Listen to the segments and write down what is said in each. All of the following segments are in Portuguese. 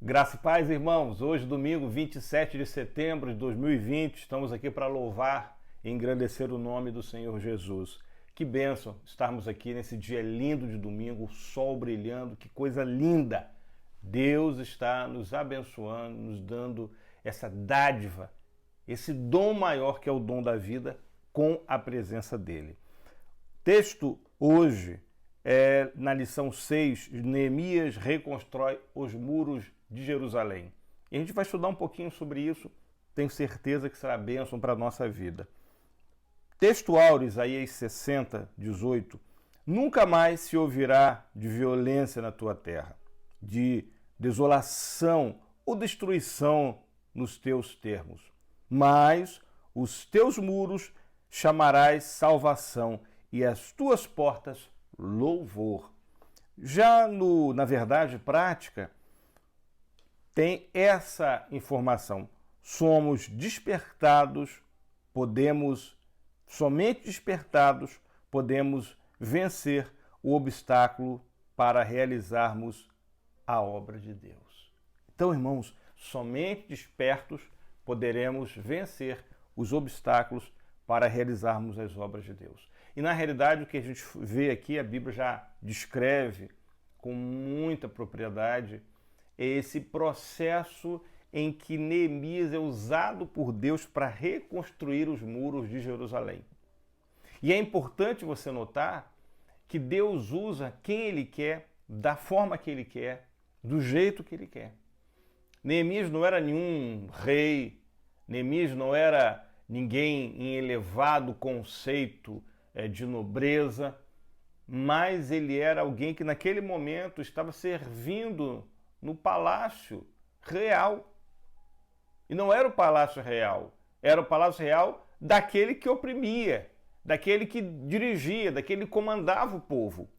Graça e paz, irmãos. Hoje, domingo, 27 de setembro de 2020, estamos aqui para louvar e engrandecer o nome do Senhor Jesus. Que bênção estarmos aqui nesse dia lindo de domingo, o sol brilhando, que coisa linda! Deus está nos abençoando, nos dando essa dádiva, esse dom maior que é o dom da vida, com a presença dele. Texto hoje é na lição 6, Neemias reconstrói os muros de Jerusalém. E a gente vai estudar um pouquinho sobre isso, tenho certeza que será bênção para a nossa vida. Texto áureo, Isaías 60, 18. Nunca mais se ouvirá de violência na tua terra, de desolação ou destruição nos teus termos. Mas os teus muros chamarás salvação e as tuas portas louvor. Já na verdade prática, tem essa informação. Somos despertados, somente despertados, podemos vencer o obstáculo para realizarmos a obra de Deus. Então, irmãos, somente despertos poderemos vencer os obstáculos para realizarmos as obras de Deus. E na realidade o que a gente vê aqui, a Bíblia já descreve com muita propriedade, é esse processo em que Neemias é usado por Deus para reconstruir os muros de Jerusalém. E é importante você notar que Deus usa quem Ele quer, da forma que Ele quer, do jeito que Ele quer. Neemias não era nenhum rei, Neemias não era ninguém em elevado conceito de nobreza, mas ele era alguém que naquele momento estava servindo no palácio real. E não era o palácio real, era o palácio real daquele que oprimia, daquele que dirigia, daquele que comandava o povo,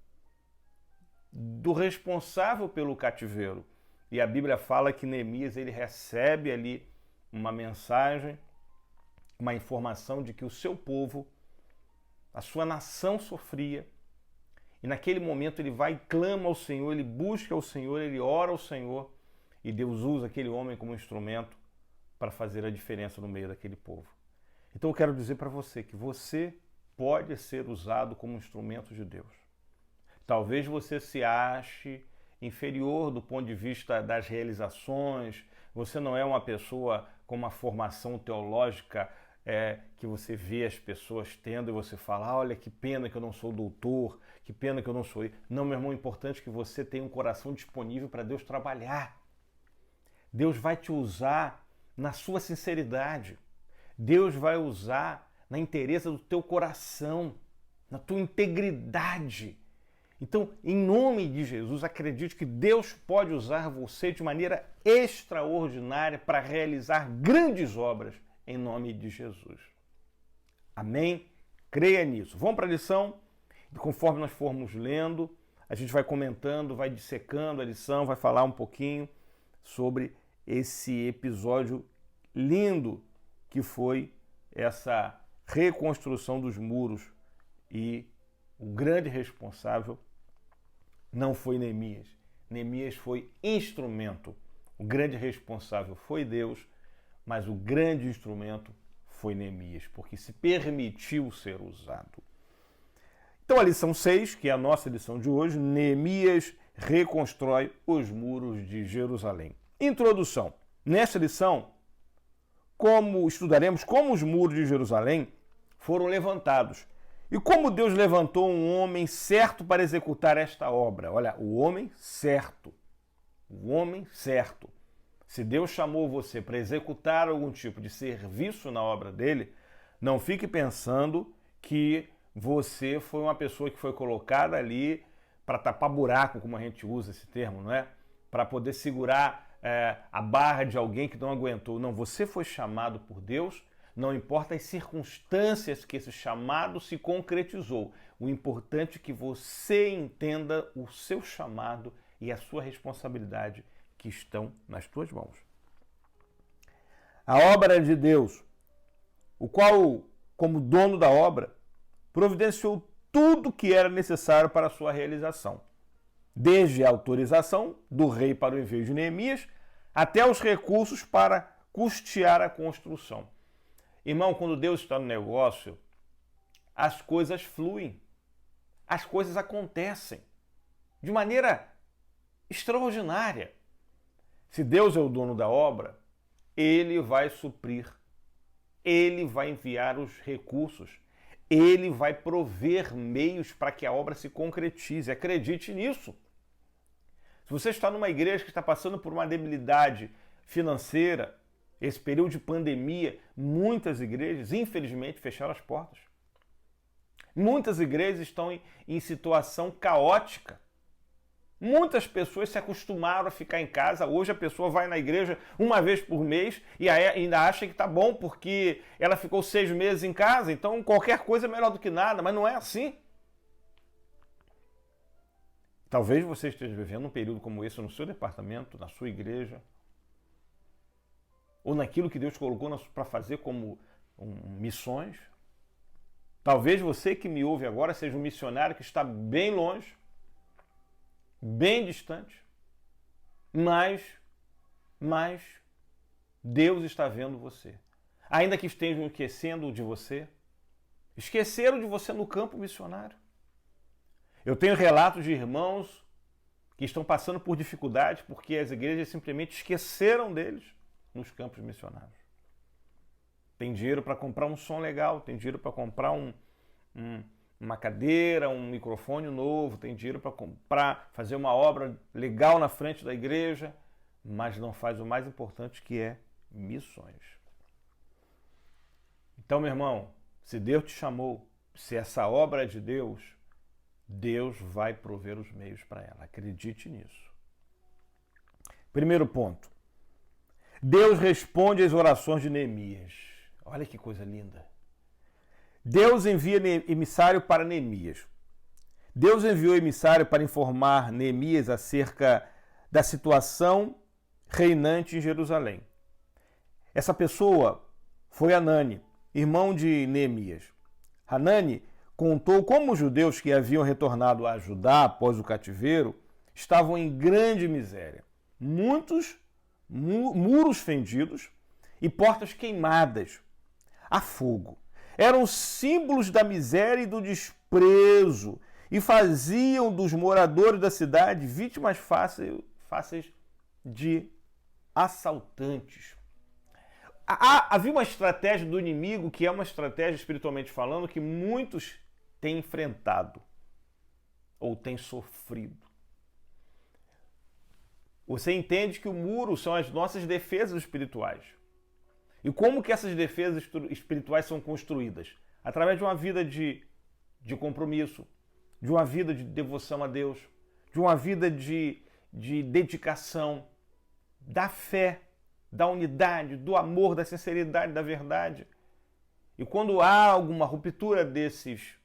do responsável pelo cativeiro. E a Bíblia fala que Neemias ele recebe ali uma mensagem, uma informação de que o seu povo, a sua nação sofria. E naquele momento ele vai e clama ao Senhor, ele busca ao Senhor, ele ora ao Senhor. E Deus usa aquele homem como instrumento para fazer a diferença no meio daquele povo. Então eu quero dizer para você que você pode ser usado como instrumento de Deus. Talvez você se ache inferior do ponto de vista das realizações, você não é uma pessoa com uma formação teológica que você vê as pessoas tendo e você fala, olha que pena que eu não sou doutor, que pena que eu não sou... Não, meu irmão, é importante que você tenha um coração disponível para Deus trabalhar. Deus vai te usar na sua sinceridade. Deus vai usar na inteireza do teu coração, na tua integridade. Então, em nome de Jesus, acredite que Deus pode usar você de maneira extraordinária para realizar grandes obras em nome de Jesus. Amém? Creia nisso. Vamos para a lição. E conforme nós formos lendo, a gente vai comentando, vai dissecando a lição, vai falar um pouquinho sobre esse episódio lindo que foi essa reconstrução dos muros. E o grande responsável não foi Neemias. Neemias foi instrumento. O grande responsável foi Deus, mas o grande instrumento foi Neemias, porque se permitiu ser usado. Então a lição 6, que é a nossa lição de hoje, Neemias reconstrói os muros de Jerusalém. Introdução. Nesta lição, estudaremos como os muros de Jerusalém foram levantados e como Deus levantou um homem certo para executar esta obra. Olha, o homem certo. O homem certo. Se Deus chamou você para executar algum tipo de serviço na obra dele, não fique pensando que você foi uma pessoa que foi colocada ali para tapar buraco, como a gente usa esse termo, não é? Para poder segurar a barra de alguém que não aguentou. Não, você foi chamado por Deus, não importa as circunstâncias que esse chamado se concretizou. O importante é que você entenda o seu chamado e a sua responsabilidade que estão nas tuas mãos. A obra de Deus, o qual, como dono da obra, providenciou tudo o que era necessário para a sua realização. Desde a autorização do rei para o envio de Neemias, até os recursos para custear a construção. Irmão, quando Deus está no negócio, as coisas fluem, as coisas acontecem de maneira extraordinária. Se Deus é o dono da obra, Ele vai suprir, Ele vai enviar os recursos, Ele vai prover meios para que a obra se concretize. Acredite nisso. Se você está numa igreja que está passando por uma debilidade financeira, esse período de pandemia, muitas igrejas, infelizmente, fecharam as portas. Muitas igrejas estão em situação caótica. Muitas pessoas se acostumaram a ficar em casa. Hoje a pessoa vai na igreja uma vez por mês e ainda acha que está bom porque ela ficou 6 meses em casa, então qualquer coisa é melhor do que nada, mas não é assim. Talvez você esteja vivendo um período como esse no seu departamento, na sua igreja, ou naquilo que Deus colocou para fazer como missões. Talvez você que me ouve agora seja um missionário que está bem longe, bem distante, mas Deus está vendo você. Ainda que estejam esquecendo de você, esqueceram de você no campo missionário. Eu tenho relatos de irmãos que estão passando por dificuldades porque as igrejas simplesmente esqueceram deles nos campos missionários. Tem dinheiro para comprar um som legal, tem dinheiro para comprar uma cadeira, um microfone novo, tem dinheiro para comprar, fazer uma obra legal na frente da igreja, mas não faz o mais importante, que é missões. Então, meu irmão, se Deus te chamou, se essa obra é de Deus, Deus vai prover os meios para ela. Acredite nisso. Primeiro ponto. Deus responde às orações de Neemias. Olha que coisa linda. Deus envia emissário para Neemias. Deus enviou emissário para informar Neemias acerca da situação reinante em Jerusalém. Essa pessoa foi Hanani, irmão de Neemias. Hanani contou como os judeus que haviam retornado a Judá após o cativeiro estavam em grande miséria. Muitos muros fendidos e portas queimadas a fogo. Eram símbolos da miséria e do desprezo e faziam dos moradores da cidade vítimas fáceis de assaltantes. Havia uma estratégia do inimigo, que é uma estratégia espiritualmente falando, que muitos têm enfrentado ou têm sofrido. Você entende que o muro são as nossas defesas espirituais. E como que essas defesas espirituais são construídas? Através de uma vida de compromisso, de uma vida de devoção a Deus, de uma vida de dedicação, da fé, da unidade, do amor, da sinceridade, da verdade. E quando há alguma ruptura desses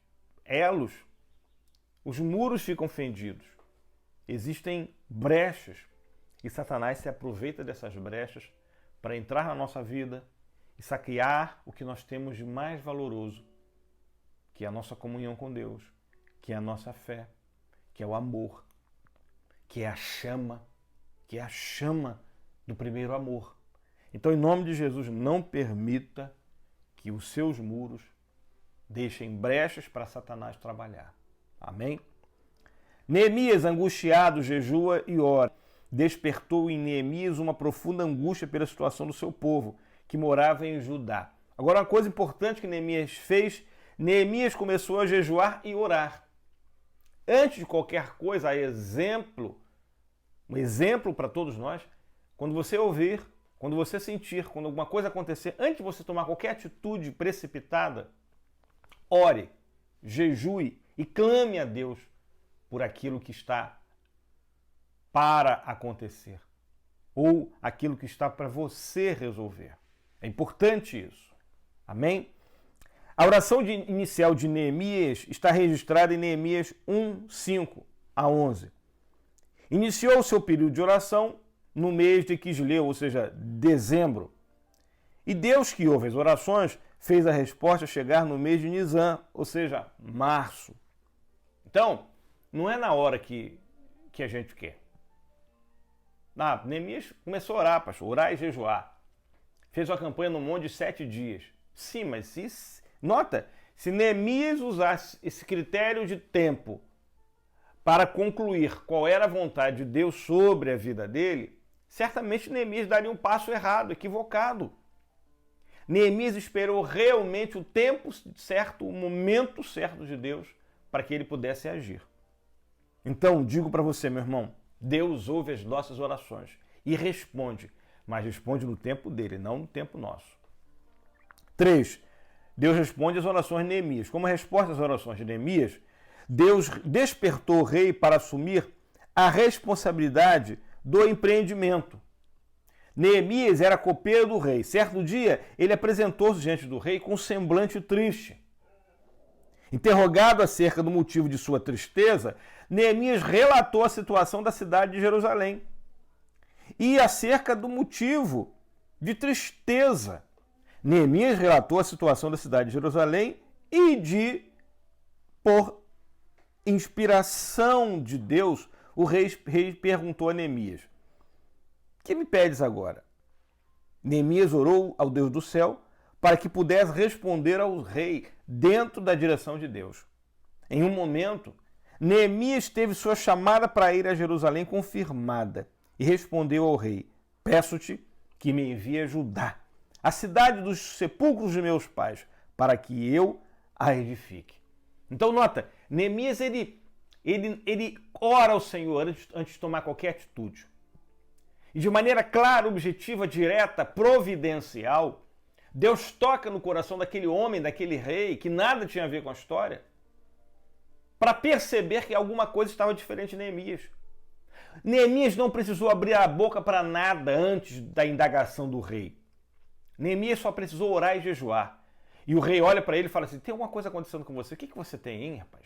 elos, os muros ficam fendidos. Existem brechas e Satanás se aproveita dessas brechas para entrar na nossa vida e saquear o que nós temos de mais valoroso, que é a nossa comunhão com Deus, que é a nossa fé, que é o amor, que é a chama do primeiro amor. Então, em nome de Jesus, não permita que os seus muros deixem brechas para Satanás trabalhar. Amém? Neemias, angustiado, jejua e ora. Despertou em Neemias uma profunda angústia pela situação do seu povo, que morava em Judá. Agora, uma coisa importante que Neemias fez, Neemias começou a jejuar e orar. Antes de qualquer coisa, um exemplo para todos nós, quando você ouvir, quando você sentir, quando alguma coisa acontecer, antes de você tomar qualquer atitude precipitada, ore, jejue e clame a Deus por aquilo que está para acontecer ou aquilo que está para você resolver. É importante isso. Amém? A oração inicial de Neemias está registrada em Neemias 1:5 a 11. Iniciou o seu período de oração no mês de Quisleu, ou seja, dezembro. E Deus, que ouve as orações, fez a resposta chegar no mês de Nisan, ou seja, março. Então, não é na hora que a gente quer. Neemias começou a orar, pastor, orar e jejuar. Fez uma campanha no monte de 7 dias. Sim, mas nota, se Neemias usasse esse critério de tempo para concluir qual era a vontade de Deus sobre a vida dele, certamente Neemias daria um passo errado, equivocado. Neemias esperou realmente o tempo certo, o momento certo de Deus para que ele pudesse agir. Então, digo para você, meu irmão, Deus ouve as nossas orações e responde, mas responde no tempo dele, não no tempo nosso. 3. Deus responde às orações de Neemias. Como resposta às orações de Neemias, Deus despertou o rei para assumir a responsabilidade do empreendimento. Neemias era copeiro do rei. Certo dia, ele apresentou-se diante do rei com um semblante triste. Interrogado acerca do motivo de sua tristeza, Neemias relatou a situação da cidade de Jerusalém e acerca do motivo de tristeza. Neemias relatou a situação da cidade de Jerusalém e por inspiração de Deus, o rei perguntou a Neemias: que me pedes agora? Neemias orou ao Deus do céu para que pudesse responder ao rei dentro da direção de Deus. Em um momento, Neemias teve sua chamada para ir a Jerusalém confirmada e respondeu ao rei: peço-te que me envie a Judá, a cidade dos sepulcros de meus pais, para que eu a edifique. Então nota, Neemias ele ora ao Senhor antes de tomar qualquer atitude. E de maneira clara, objetiva, direta, providencial, Deus toca no coração daquele homem, daquele rei, que nada tinha a ver com a história, para perceber que alguma coisa estava diferente em Neemias. Neemias não precisou abrir a boca para nada antes da indagação do rei. Neemias só precisou orar e jejuar. E o rei olha para ele e fala assim: tem alguma coisa acontecendo com você? O que você tem, hein, rapaz?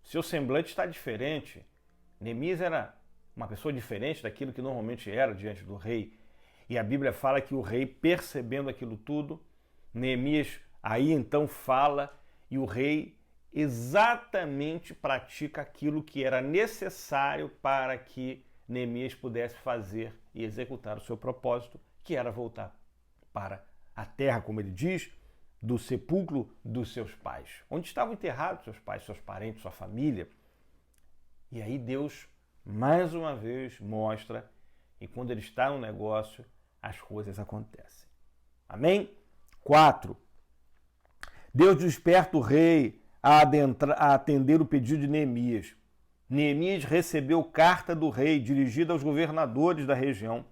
Seu semblante está diferente. Neemias era uma pessoa diferente daquilo que normalmente era diante do rei. E a Bíblia fala que o rei, percebendo aquilo tudo, Neemias aí então fala e o rei exatamente pratica aquilo que era necessário para que Neemias pudesse fazer e executar o seu propósito, que era voltar para a terra, como ele diz, do sepulcro dos seus pais, onde estavam enterrados seus pais, seus parentes, sua família. E aí Deus, mais uma vez, mostra que quando ele está no negócio, as coisas acontecem. Amém? 4. Deus desperta o rei a atender o pedido de Neemias. Neemias recebeu carta do rei dirigida aos governadores da região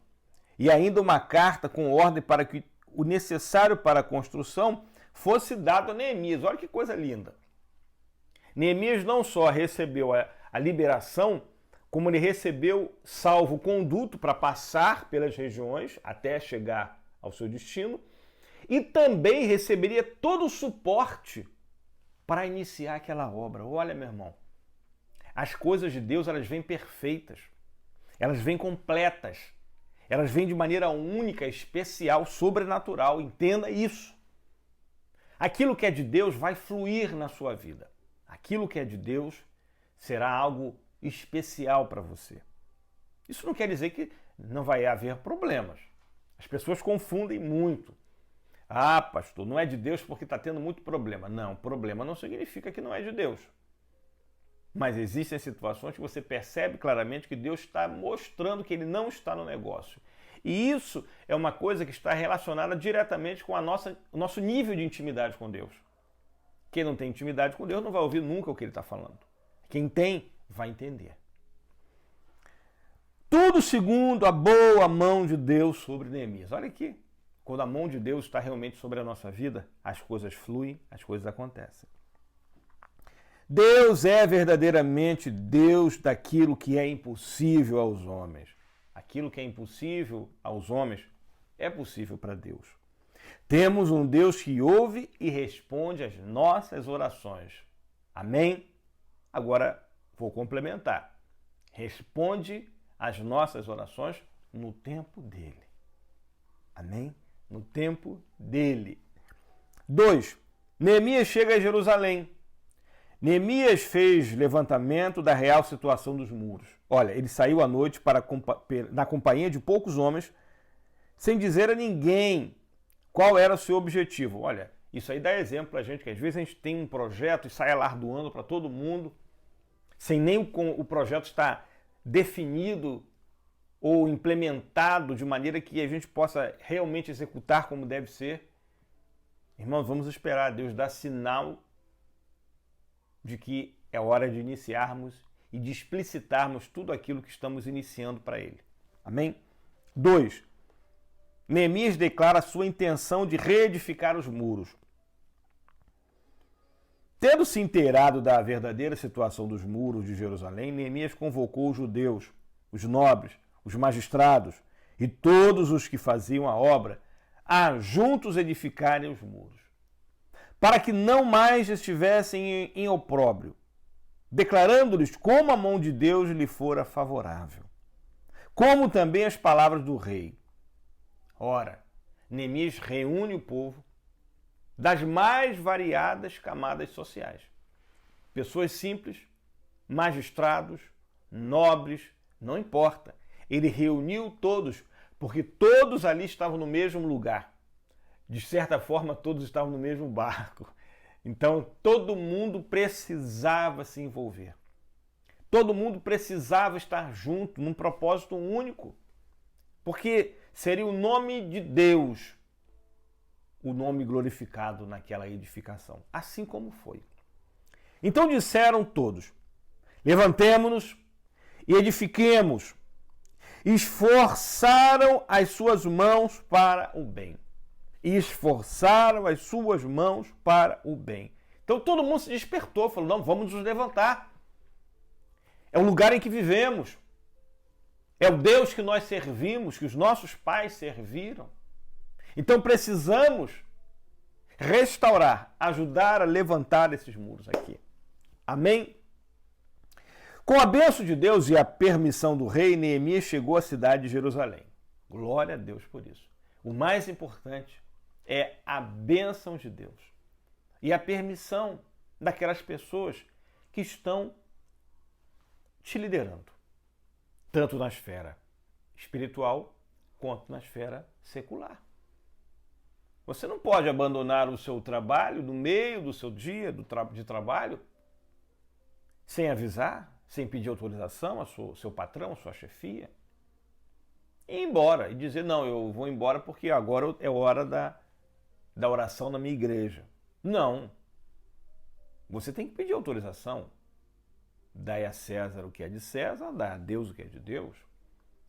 e ainda uma carta com ordem para que o necessário para a construção fosse dado a Neemias. Olha que coisa linda. Neemias não só recebeu a liberação, como ele recebeu salvo-conduto para passar pelas regiões até chegar ao seu destino, e também receberia todo o suporte para iniciar aquela obra. Olha, meu irmão, as coisas de Deus, elas vêm perfeitas, elas vêm completas, elas vêm de maneira única, especial, sobrenatural. Entenda isso. Aquilo que é de Deus vai fluir na sua vida. Aquilo que é de Deus será algo especial para você. Isso não quer dizer que não vai haver problemas. As pessoas confundem muito. Ah, pastor, não é de Deus porque está tendo muito problema. Não, problema não significa que não é de Deus. Mas existem situações que você percebe claramente que Deus está mostrando que ele não está no negócio. E isso é uma coisa que está relacionada diretamente com o nosso nível de intimidade com Deus. Quem não tem intimidade com Deus não vai ouvir nunca o que ele está falando. Quem tem, vai entender. Tudo segundo a boa mão de Deus sobre Neemias. Olha aqui, quando a mão de Deus está realmente sobre a nossa vida, as coisas fluem, as coisas acontecem. Deus é verdadeiramente Deus daquilo que é impossível aos homens. Aquilo que é impossível aos homens é possível para Deus. Temos um Deus que ouve e responde às nossas orações. Amém? Agora vou complementar. Responde às nossas orações no tempo dele. Amém? No tempo dele. 2. Neemias chega a Jerusalém. Neemias fez levantamento da real situação dos muros. Olha, ele saiu à noite na companhia de poucos homens, sem dizer a ninguém qual era o seu objetivo. Olha, isso aí dá exemplo para a gente, que às vezes a gente tem um projeto e sai alardoando para todo mundo, sem nem o projeto estar definido ou implementado de maneira que a gente possa realmente executar como deve ser. Irmãos, vamos esperar Deus dar sinal de que é hora de iniciarmos e de explicitarmos tudo aquilo que estamos iniciando para Ele. Amém? 2. Neemias declara a sua intenção de reedificar os muros. Tendo se inteirado da verdadeira situação dos muros de Jerusalém, Neemias convocou os judeus, os nobres, os magistrados e todos os que faziam a obra a juntos edificarem os muros, para que não mais estivessem em opróbrio, declarando-lhes como a mão de Deus lhe fora favorável, como também as palavras do rei. Ora, Neemias reúne o povo das mais variadas camadas sociais. Pessoas simples, magistrados, nobres, não importa. Ele reuniu todos, porque todos ali estavam no mesmo lugar. De certa forma, todos estavam no mesmo barco. Então, todo mundo precisava se envolver. Todo mundo precisava estar junto, num propósito único. Porque seria o nome de Deus o nome glorificado naquela edificação. Assim como foi. Então disseram todos: levantemo-nos e edifiquemos. Esforçaram as suas mãos para o bem. Esforçaram as suas mãos para o bem. Então todo mundo se despertou, falou: não, vamos nos levantar. É o lugar em que vivemos. É o Deus que nós servimos, que os nossos pais serviram. Então precisamos restaurar, ajudar a levantar esses muros aqui. Amém? Com a bênção de Deus e a permissão do rei, Neemias chegou à cidade de Jerusalém. Glória a Deus por isso. O mais importante é a bênção de Deus e a permissão daquelas pessoas que estão te liderando, tanto na esfera espiritual quanto na esfera secular. Você não pode abandonar o seu trabalho no meio do seu dia de trabalho sem avisar, sem pedir autorização ao seu patrão, à sua chefia. E ir embora e dizer: não, eu vou embora porque agora é hora da oração na minha igreja. Não. Você tem que pedir autorização. Dai a César o que é de César, dai a Deus o que é de Deus.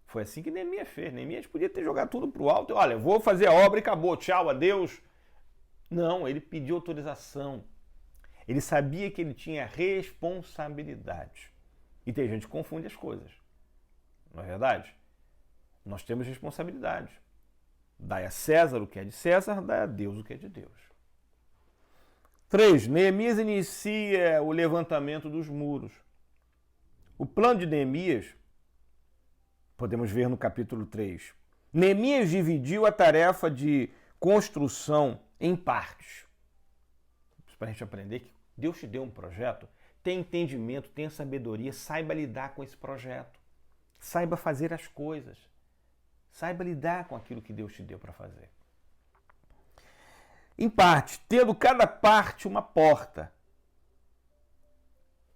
Foi assim que Neemias fez. Neemias podia ter jogado tudo para o alto. Olha, vou fazer a obra e acabou. Tchau, adeus. Não, ele pediu autorização. Ele sabia que ele tinha responsabilidade. E tem gente que confunde as coisas. Não é verdade? Nós temos responsabilidade. Dai a César o que é de César, dai a Deus o que é de Deus. 3. Neemias inicia o levantamento dos muros. O plano de Neemias, podemos ver no capítulo 3. Neemias dividiu a tarefa de construção em partes. Para a gente aprender que Deus te deu um projeto, tenha entendimento, tenha sabedoria, saiba lidar com esse projeto. Saiba fazer as coisas. Saiba lidar com aquilo que Deus te deu para fazer. Em parte, tendo cada parte uma porta.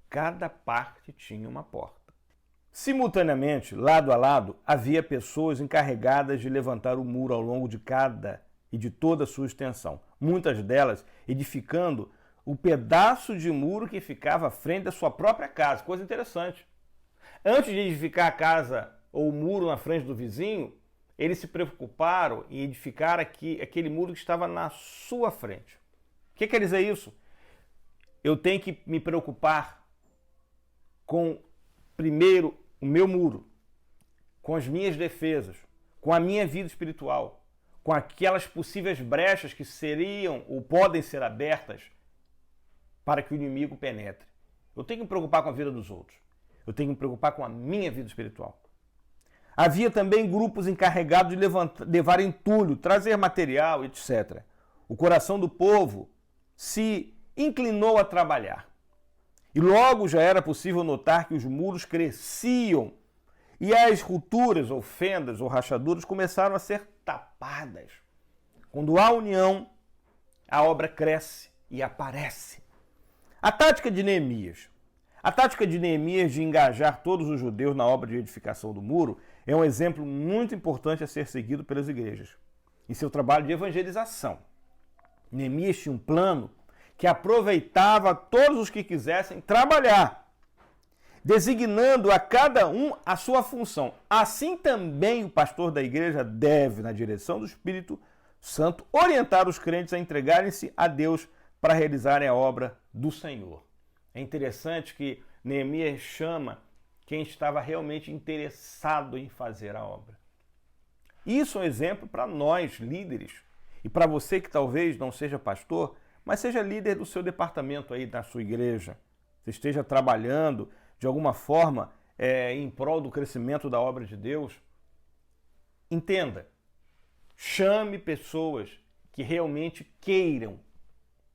Cada parte tinha uma porta. Simultaneamente, lado a lado, havia pessoas encarregadas de levantar o muro ao longo de cada e de toda a sua extensão. Muitas delas edificando o pedaço de muro que ficava à frente da sua própria casa. Coisa interessante. Antes de edificar a casa ou o muro na frente do vizinho, eles se preocuparam em edificar aquele muro que estava na sua frente. O que quer dizer isso? Eu tenho que me preocupar com, primeiro, o meu muro, com as minhas defesas, com a minha vida espiritual, com aquelas possíveis brechas que seriam ou podem ser abertas para que o inimigo penetre. Eu tenho que me preocupar com a vida dos outros. Eu tenho que me preocupar com a minha vida espiritual. Havia também grupos encarregados de levar entulho, trazer material, etc. O coração do povo se inclinou a trabalhar. E logo já era possível notar que os muros cresciam e as rupturas, ou fendas, ou rachaduras começaram a ser tapadas. Quando há união, a obra cresce e aparece. A tática de Neemias de engajar todos os judeus na obra de edificação do muro é um exemplo muito importante a ser seguido pelas igrejas em seu trabalho de evangelização. Neemias tinha um plano que aproveitava todos os que quisessem trabalhar, designando a cada um a sua função. Assim também o pastor da igreja deve, na direção do Espírito Santo, orientar os crentes a entregarem-se a Deus para realizarem a obra do Senhor. É interessante que Neemias chama quem estava realmente interessado em fazer a obra. Isso é um exemplo para nós, líderes, e para você que talvez não seja pastor, mas seja líder do seu departamento aí na sua igreja. Você esteja trabalhando de alguma forma em prol do crescimento da obra de Deus. Entenda, chame pessoas que realmente queiram,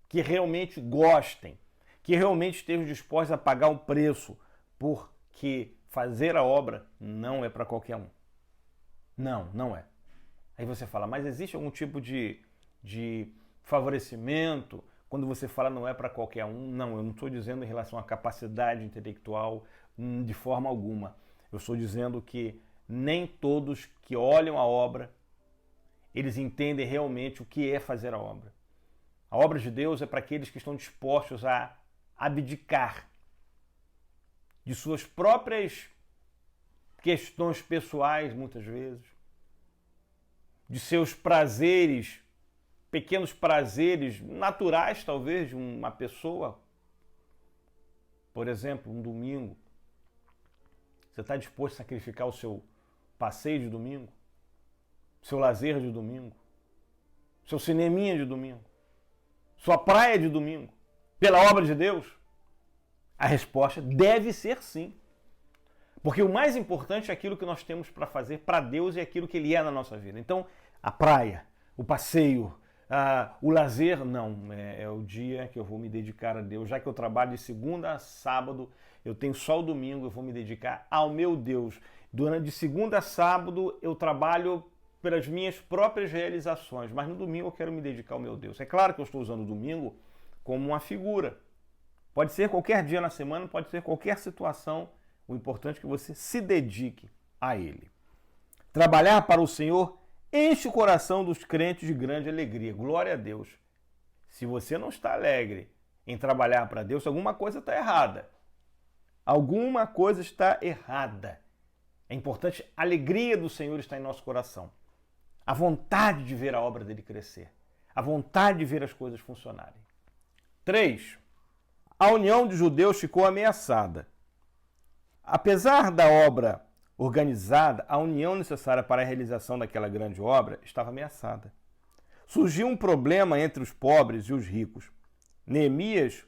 que realmente gostem, que realmente estejam dispostos a pagar um preço, porque fazer a obra não é para qualquer um. Não é. Aí você fala, mas existe algum tipo de favorecimento quando você fala não é para qualquer um? Não, eu não estou dizendo em relação à capacidade intelectual de forma alguma. Eu estou dizendo que nem todos que olham a obra, eles entendem realmente o que é fazer a obra. A obra de Deus é para aqueles que estão dispostos a abdicar de suas próprias questões pessoais, muitas vezes, de seus prazeres, pequenos prazeres naturais, talvez, de uma pessoa. Por exemplo, um domingo. Você está disposto a sacrificar o seu passeio de domingo? Seu lazer de domingo? Seu cineminha de domingo? Sua praia de domingo? Pela obra de Deus? A resposta deve ser sim. Porque o mais importante é aquilo que nós temos para fazer para Deus e aquilo que Ele é na nossa vida. Então, a praia, o passeio, o lazer, não. É o dia que eu vou me dedicar a Deus. Já que eu trabalho de segunda a sábado, eu tenho só o domingo, eu vou me dedicar ao meu Deus. De segunda a sábado, eu trabalho pelas minhas próprias realizações, mas no domingo eu quero me dedicar ao meu Deus. É claro que eu estou usando o domingo como uma figura. Pode ser qualquer dia na semana, pode ser qualquer situação. O importante é que você se dedique a Ele. Trabalhar para o Senhor enche o coração dos crentes de grande alegria. Glória a Deus. Se você não está alegre em trabalhar para Deus, alguma coisa está errada. Alguma coisa está errada. É importante, a alegria do Senhor está em nosso coração. A vontade de ver a obra dele crescer. A vontade de ver as coisas funcionarem. 3. A união de judeus ficou ameaçada. Apesar da obra organizada, a união necessária para a realização daquela grande obra estava ameaçada. Surgiu um problema entre os pobres e os ricos. Neemias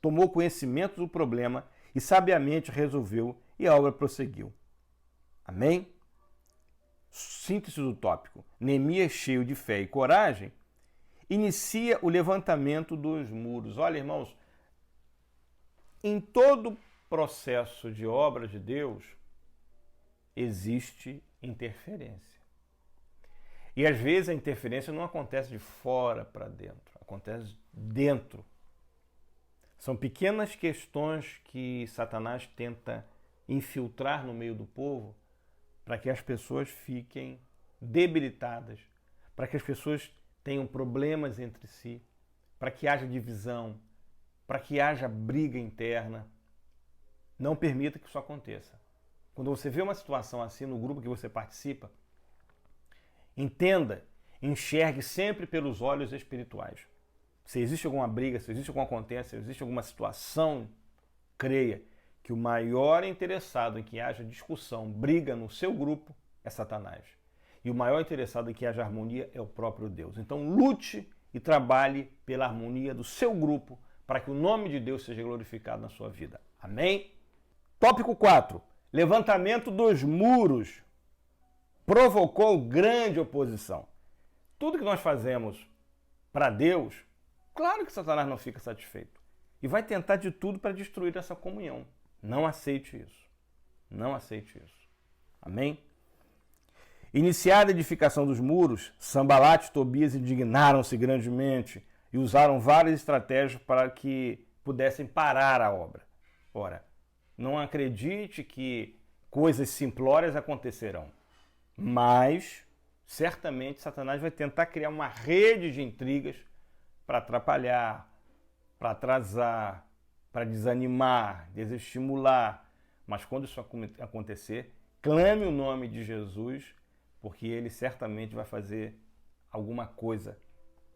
tomou conhecimento do problema e sabiamente resolveu, e a obra prosseguiu. Amém? Síntese do tópico. Neemias, cheio de fé e coragem, inicia o levantamento dos muros. Olha, irmãos, em todo processo de obra de Deus existe interferência. E às vezes a interferência não acontece de fora para dentro, acontece dentro. São pequenas questões que Satanás tenta infiltrar no meio do povo para que as pessoas fiquem debilitadas, para que as pessoas tenham problemas entre si, para que haja divisão, para que haja briga interna. Não permita que isso aconteça. Quando você vê uma situação assim no grupo que você participa, entenda, enxergue sempre pelos olhos espirituais. Se existe alguma briga, se existe alguma contenda, se existe alguma situação, creia que o maior interessado em que haja discussão, briga no seu grupo é Satanás. E o maior interessado em que haja harmonia é o próprio Deus. Então lute e trabalhe pela harmonia do seu grupo para que o nome de Deus seja glorificado na sua vida. Amém? Tópico 4. Levantamento dos muros provocou grande oposição. Tudo que nós fazemos para Deus, claro que Satanás não fica satisfeito. e vai tentar de tudo para destruir essa comunhão. Não aceite isso. Não aceite isso. Amém? Iniciada a edificação dos muros, Sanbalat e Tobias indignaram-se grandemente e usaram várias estratégias para que pudessem parar a obra. Ora, não acredite que coisas simplórias acontecerão, mas certamente Satanás vai tentar criar uma rede de intrigas para atrapalhar, para atrasar, para desanimar, desestimular. Mas quando isso acontecer, clame o nome de Jesus, porque ele certamente vai fazer alguma coisa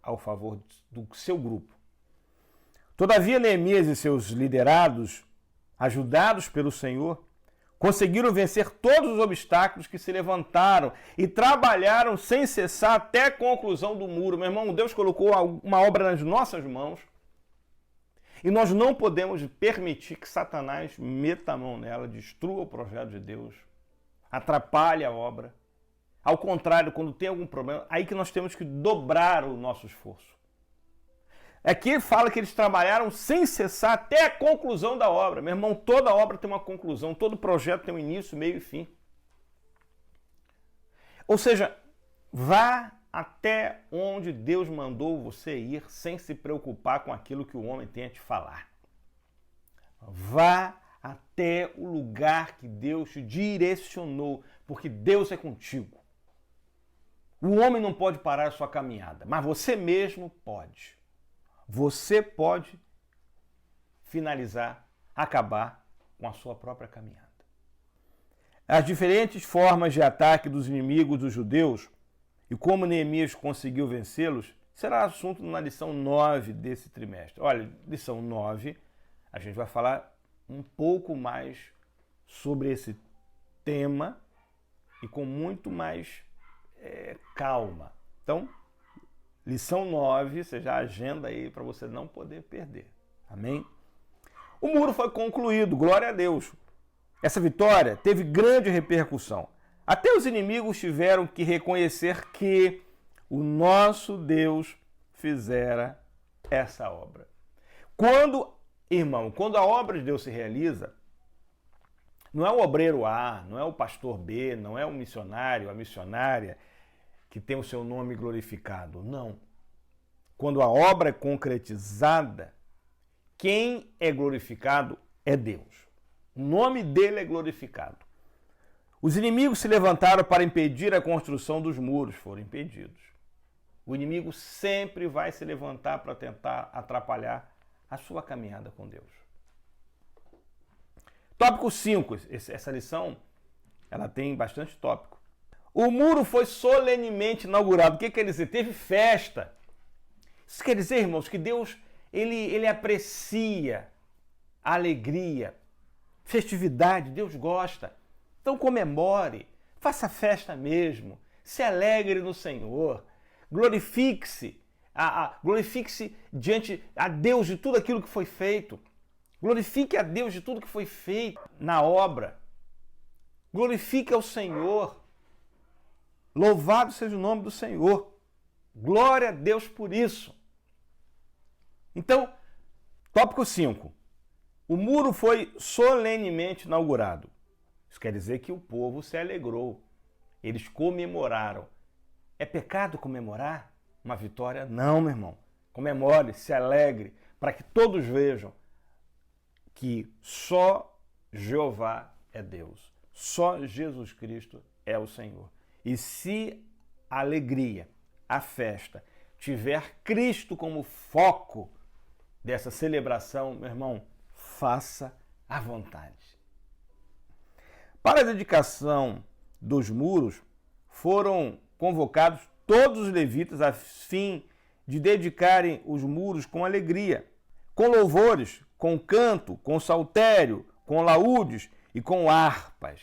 ao favor do seu grupo. Todavia, Neemias e seus liderados, ajudados pelo Senhor, conseguiram vencer todos os obstáculos que se levantaram e trabalharam sem cessar até a conclusão do muro. Meu irmão, Deus colocou uma obra nas nossas mãos e nós não podemos permitir que Satanás meta a mão nela, destrua o projeto de Deus, atrapalhe a obra. Ao contrário, quando tem algum problema, aí que nós temos que dobrar o nosso esforço. Aqui fala que eles trabalharam sem cessar até a conclusão da obra. Meu irmão, toda obra tem uma conclusão, todo projeto tem um início, meio e fim. Ou seja, vá até onde Deus mandou você ir sem se preocupar com aquilo que o homem tem a te falar. Vá até o lugar que Deus te direcionou, porque Deus é contigo. O homem não pode parar a sua caminhada, mas você mesmo pode. Você pode finalizar, acabar com a sua própria caminhada. As diferentes formas de ataque dos inimigos dos judeus e como Neemias conseguiu vencê-los será assunto na lição 9 desse trimestre. Olha, lição 9, a gente vai falar um pouco mais sobre esse tema e com muito mais calma. Então, lição 9, você já agenda aí para você não poder perder. Amém? O muro foi concluído, glória a Deus. Essa vitória teve grande repercussão. Até os inimigos tiveram que reconhecer que o nosso Deus fizera essa obra. Quando a obra de Deus se realiza, não é o obreiro A, não é o pastor B, não é o missionário, a missionária que tem o seu nome glorificado. Não. Quando a obra é concretizada, quem é glorificado é Deus. O nome dele é glorificado. Os inimigos se levantaram para impedir a construção dos muros, foram impedidos. O inimigo sempre vai se levantar para tentar atrapalhar a sua caminhada com Deus. Tópico 5. Essa lição ela tem bastante tópico. O muro foi solenemente inaugurado. O que quer dizer? Teve festa. Isso quer dizer, irmãos, que Deus ele aprecia a alegria, festividade. Deus gosta. Então comemore, faça festa mesmo, se alegre no Senhor, glorifique-se, glorifique-se diante a Deus de tudo aquilo que foi feito. Glorifique a Deus de tudo que foi feito na obra. Glorifique ao Senhor. Louvado seja o nome do Senhor. Glória a Deus por isso. Então, tópico 5. O muro foi solenemente inaugurado. Isso quer dizer que o povo se alegrou. Eles comemoraram. É pecado comemorar uma vitória? Não, meu irmão. Comemore, se alegre, para que todos vejam que só Jeová é Deus. Só Jesus Cristo é o Senhor. E se a alegria, a festa, tiver Cristo como foco dessa celebração, meu irmão, faça à vontade. Para a dedicação dos muros, foram convocados todos os levitas a fim de dedicarem os muros com alegria, com louvores, com canto, com saltério, com laúdes e com harpas.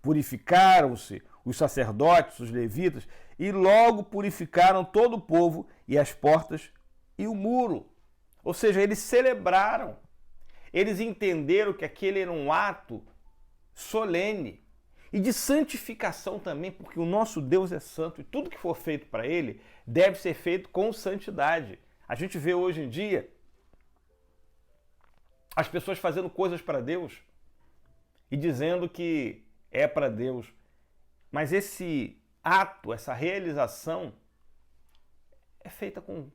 Purificaram-se os sacerdotes, os levitas, e logo purificaram todo o povo e as portas e o muro. Ou seja, eles celebraram. Eles entenderam que aquele era um ato solene e de santificação também, porque o nosso Deus é santo e tudo que for feito para ele deve ser feito com santidade. A gente vê hoje em dia As pessoas fazendo coisas para Deus e dizendo que é para Deus. Mas esse ato, essa realização é feita com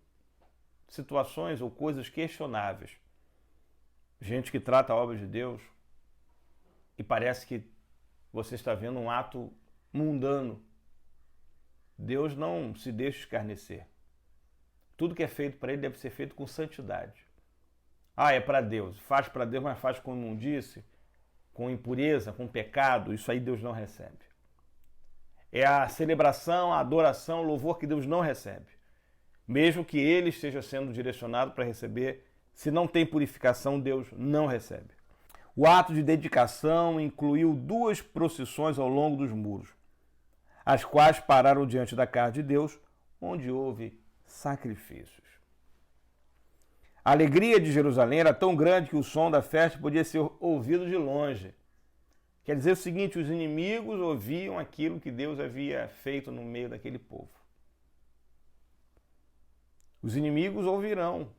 situações ou coisas questionáveis. Gente que trata a obra de Deus e parece que você está vendo um ato mundano. Deus não se deixa escarnecer. Tudo que é feito para ele deve ser feito com santidade. Ah, é para Deus. Faz para Deus, mas faz com imundície, com impureza, com pecado. Isso aí Deus não recebe. É a celebração, a adoração, o louvor que Deus não recebe. Mesmo que ele esteja sendo direcionado para receber, se não tem purificação, Deus não recebe. O ato de dedicação incluiu 2 procissões ao longo dos muros, as quais pararam diante da casa de Deus, onde houve sacrifícios. A alegria de Jerusalém era tão grande que o som da festa podia ser ouvido de longe. Quer dizer o seguinte, os inimigos ouviam aquilo que Deus havia feito no meio daquele povo. Os inimigos ouvirão,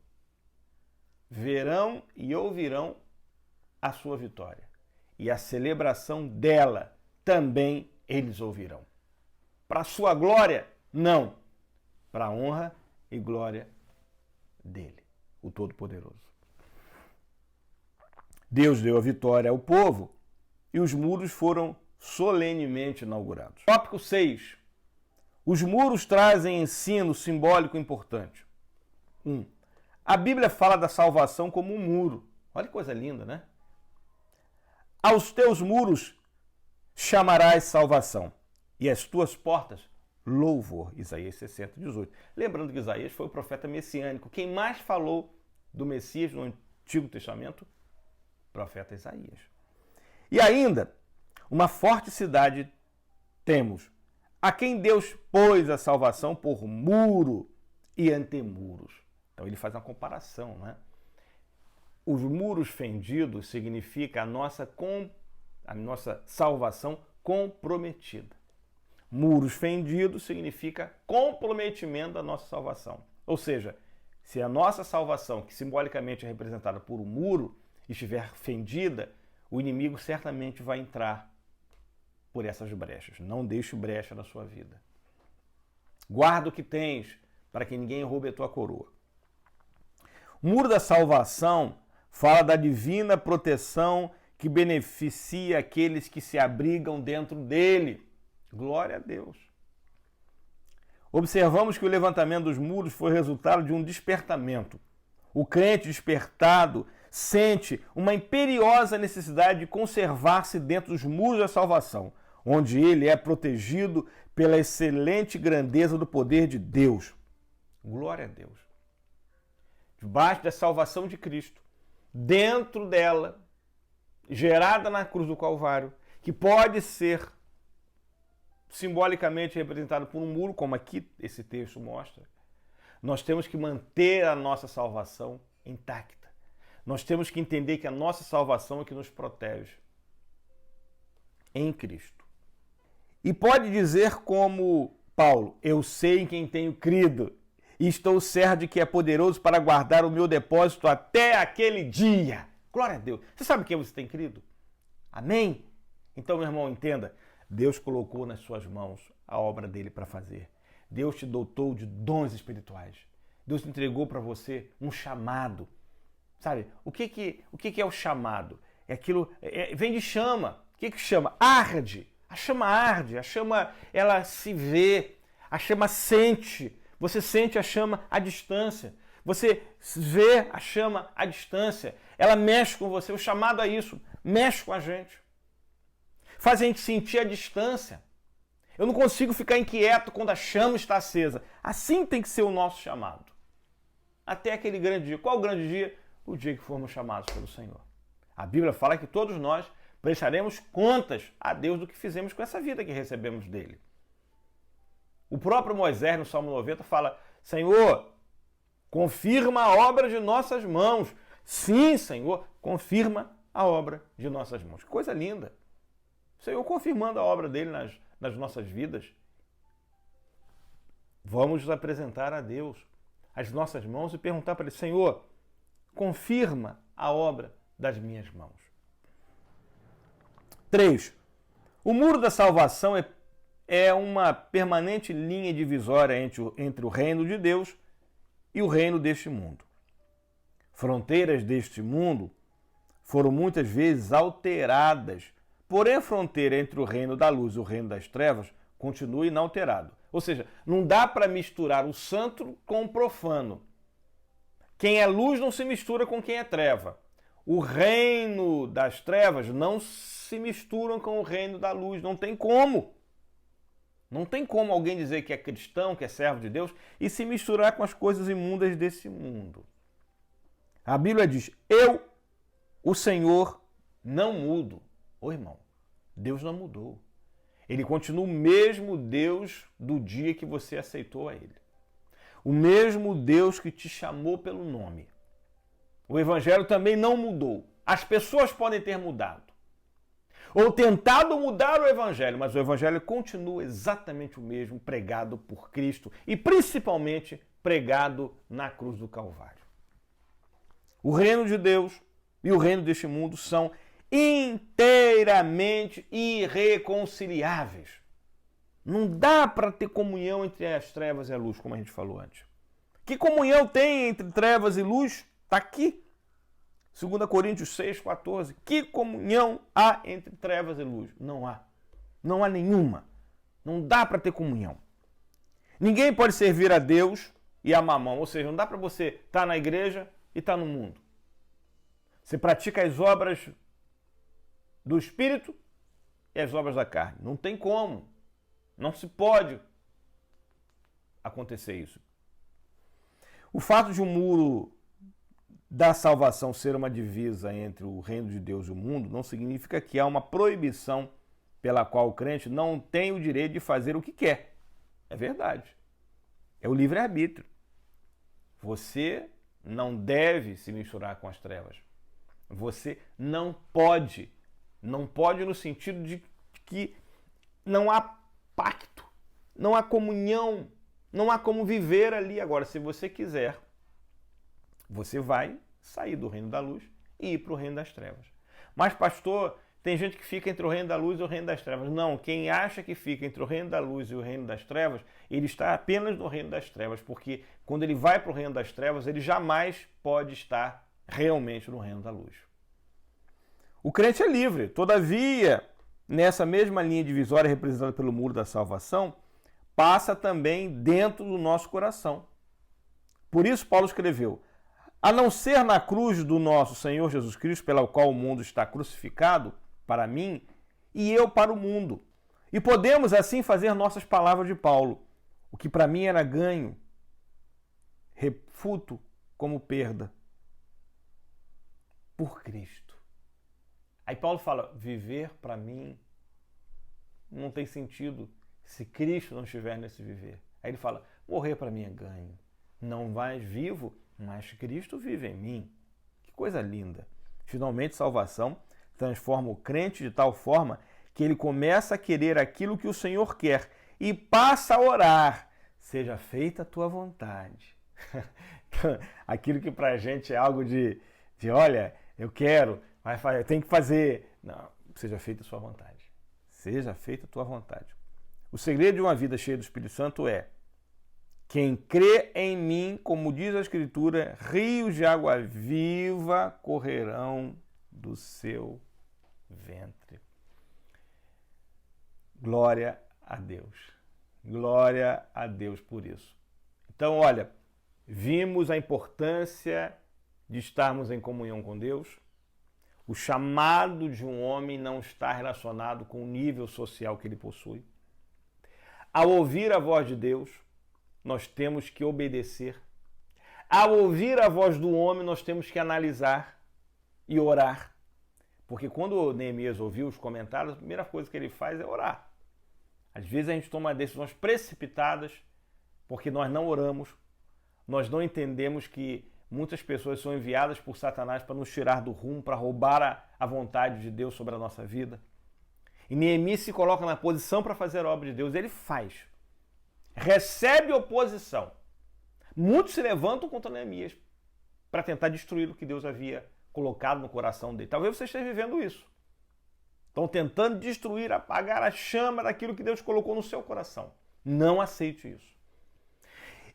verão e ouvirão a sua vitória. E a celebração dela também eles ouvirão. Para a sua glória? Não. Para a honra e glória dele, o Todo-Poderoso. Deus deu a vitória ao povo e os muros foram solenemente inaugurados. Tópico 6. Os muros trazem ensino simbólico importante. 1. A Bíblia fala da salvação como um muro. Olha que coisa linda, né? Aos teus muros chamarás salvação, e as tuas portas louvor. Isaías 60, 18. Lembrando que Isaías foi o profeta messiânico. Quem mais falou do Messias no Antigo Testamento? O profeta Isaías. E ainda, uma forte cidade temos, a quem Deus pôs a salvação por muro e antemuros. Então ele faz uma comparação, né? Os muros fendidos significa a nossa salvação comprometida. Muros fendidos significa comprometimento da nossa salvação. Ou seja, se a nossa salvação, que simbolicamente é representada por um muro, estiver fendida, o inimigo certamente vai entrar por essas brechas. Não deixe brecha na sua vida. Guarda o que tens, para que ninguém roube a tua coroa. O muro da salvação fala da divina proteção que beneficia aqueles que se abrigam dentro dele. Glória a Deus. Observamos que o levantamento dos muros foi resultado de um despertamento. O crente despertado sente uma imperiosa necessidade de conservar-se dentro dos muros da salvação, onde ele é protegido pela excelente grandeza do poder de Deus. Glória a Deus. Debaixo da salvação de Cristo, dentro dela, gerada na cruz do Calvário, que pode ser simbolicamente representado por um muro, como aqui esse texto mostra, nós temos que manter a nossa salvação intacta. Nós temos que entender que a nossa salvação é que nos protege em Cristo. E pode dizer como Paulo, eu sei em quem tenho crido e estou certo de que é poderoso para guardar o meu depósito até aquele dia. Glória a Deus. Você sabe quem você tem crido? Amém? Então, meu irmão, entenda. Deus colocou nas suas mãos a obra dele para fazer. Deus te dotou de dons espirituais. Deus te entregou para você um chamado. Sabe? O que é o chamado? É aquilo, vem de chama. O que chama? Arde. A chama arde. A chama, ela se vê. A chama sente. Você sente a chama à distância. Você vê a chama à distância. Ela mexe com você. O chamado é isso. Mexe com a gente. Faz a gente sentir a distância. Eu não consigo ficar inquieto quando a chama está acesa. Assim tem que ser o nosso chamado. Até aquele grande dia. Qual o grande dia? O dia que formos chamados pelo Senhor. A Bíblia fala que todos nós prestaremos contas a Deus do que fizemos com essa vida que recebemos dele. O próprio Moisés, no Salmo 90, fala, Senhor, confirma a obra de nossas mãos. Sim, Senhor, confirma a obra de nossas mãos. Que coisa linda. O Senhor confirmando a obra dele nas nossas vidas. Vamos nos apresentar a Deus as nossas mãos e perguntar para ele, Senhor, confirma a obra das minhas mãos. 3. O muro da salvação é uma permanente linha divisória entre o reino de Deus e o reino deste mundo. Fronteiras deste mundo foram muitas vezes alteradas, porém a fronteira entre o reino da luz e o reino das trevas continua inalterado. Ou seja, não dá para misturar o santo com o profano. Quem é luz não se mistura com quem é treva. O reino das trevas não se mistura com o reino da luz. Não tem como. Não tem como alguém dizer que é cristão, que é servo de Deus e se misturar com as coisas imundas desse mundo. A Bíblia diz, eu, o Senhor, não mudo. Ô irmão, Deus não mudou. Ele continua o mesmo Deus do dia que você aceitou a Ele. O mesmo Deus que te chamou pelo nome. O Evangelho também não mudou. As pessoas podem ter mudado. Ou tentado mudar o Evangelho, mas o Evangelho continua exatamente o mesmo, pregado por Cristo e principalmente pregado na cruz do Calvário. O reino de Deus e o reino deste mundo são inteiramente irreconciliáveis. Não dá para ter comunhão entre as trevas e a luz, como a gente falou antes. Que comunhão tem entre trevas e luz? Está aqui. 2 Coríntios 6,14. Que comunhão há entre trevas e luz? Não há. Não há nenhuma. Não dá para ter comunhão. Ninguém pode servir a Deus e a mamão. Ou seja, não dá para você estar na igreja e estar no mundo. Você pratica as obras do Espírito e as obras da carne. Não tem como. Não se pode acontecer isso. O fato de um muro da salvação ser uma divisa entre o reino de Deus e o mundo não significa que há uma proibição pela qual o crente não tem o direito de fazer o que quer. É verdade. É o livre-arbítrio. Você não deve se misturar com as trevas. Você não pode. Não pode no sentido de que não há pacto, não há comunhão, não há como viver ali. Agora, se você quiser, você vai sair do reino da luz e ir para o reino das trevas. Mas, pastor, tem gente que fica entre o reino da luz e o reino das trevas. Não, quem acha que fica entre o reino da luz e o reino das trevas, ele está apenas no reino das trevas, porque quando ele vai para o reino das trevas, ele jamais pode estar realmente no reino da luz. O crente é livre, todavia, nessa mesma linha divisória representada pelo muro da salvação, passa também dentro do nosso coração. Por isso, Paulo escreveu, a não ser na cruz do nosso Senhor Jesus Cristo, pela qual o mundo está crucificado para mim e eu para o mundo. E podemos assim fazer nossas palavras de Paulo. O que para mim era ganho, refuto como perda por Cristo. Aí Paulo fala, viver para mim não tem sentido se Cristo não estiver nesse viver. Aí ele fala, morrer para mim é ganho. Não mais vivo, mas Cristo vive em mim. Que coisa linda. Finalmente, salvação transforma o crente de tal forma que ele começa a querer aquilo que o Senhor quer e passa a orar. Seja feita a tua vontade. Aquilo que para a gente é algo de olha, eu quero, eu tenho que fazer. Não, seja feita a sua vontade. Seja feita a tua vontade. O segredo de uma vida cheia do Espírito Santo é quem crê em mim, como diz a Escritura, rios de água viva correrão do seu ventre. Glória a Deus. Glória a Deus por isso. Então, olha, vimos a importância de estarmos em comunhão com Deus. O chamado de um homem não está relacionado com o nível social que ele possui. Ao ouvir a voz de Deus, nós temos que obedecer. Ao ouvir a voz do homem, nós temos que analisar e orar. Porque quando Neemias ouviu os comentários, a primeira coisa que ele faz é orar. Às vezes a gente toma decisões precipitadas porque nós não oramos, nós não entendemos que muitas pessoas são enviadas por Satanás para nos tirar do rumo, para roubar a vontade de Deus sobre a nossa vida. E Neemias se coloca na posição para fazer a obra de Deus. Ele faz. Recebe oposição. Muitos se levantam contra Neemias para tentar destruir o que Deus havia colocado no coração dele. Talvez você esteja vivendo isso. Estão tentando destruir, apagar a chama daquilo que Deus colocou no seu coração. Não aceite isso.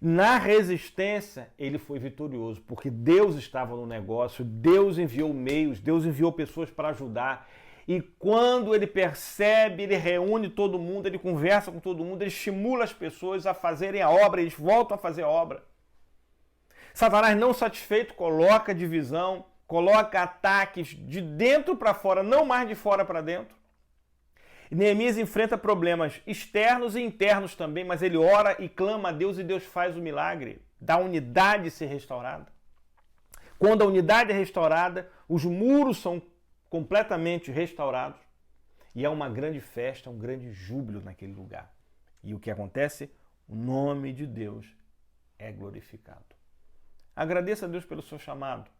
Na resistência, ele foi vitorioso, porque Deus estava no negócio, Deus enviou meios, Deus enviou pessoas para ajudar. E quando ele percebe, ele reúne todo mundo, ele conversa com todo mundo, ele estimula as pessoas a fazerem a obra, eles voltam a fazer a obra. Satanás, não satisfeito, coloca divisão, coloca ataques de dentro para fora, não mais de fora para dentro. Neemias enfrenta problemas externos e internos também, mas ele ora e clama a Deus e Deus faz o milagre da unidade ser restaurada. Quando a unidade é restaurada, os muros são completamente restaurados e há uma grande festa, um grande júbilo naquele lugar. E o que acontece? O nome de Deus é glorificado. Agradeça a Deus pelo seu chamado.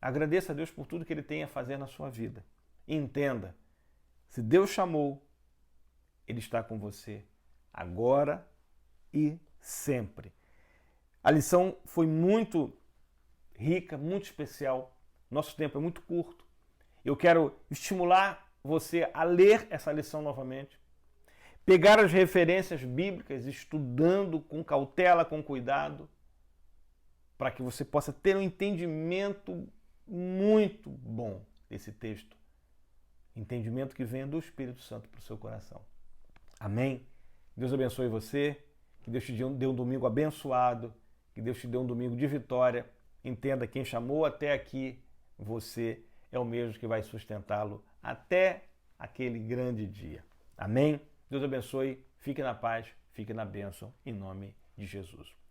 Agradeça a Deus por tudo que Ele tem a fazer na sua vida. E entenda, se Deus chamou, Ele está com você agora e sempre. A lição foi muito rica, muito especial. Nosso tempo é muito curto. Eu quero estimular você a ler essa lição novamente, pegar as referências bíblicas, estudando com cautela, com cuidado, para que você possa ter um entendimento muito bom desse texto. Entendimento que venha do Espírito Santo para o seu coração. Amém? Deus abençoe você, que Deus te dê um domingo abençoado, que Deus te dê um domingo de vitória. Entenda, quem chamou até aqui, você é o mesmo que vai sustentá-lo até aquele grande dia. Amém? Deus abençoe, fique na paz, fique na bênção, em nome de Jesus.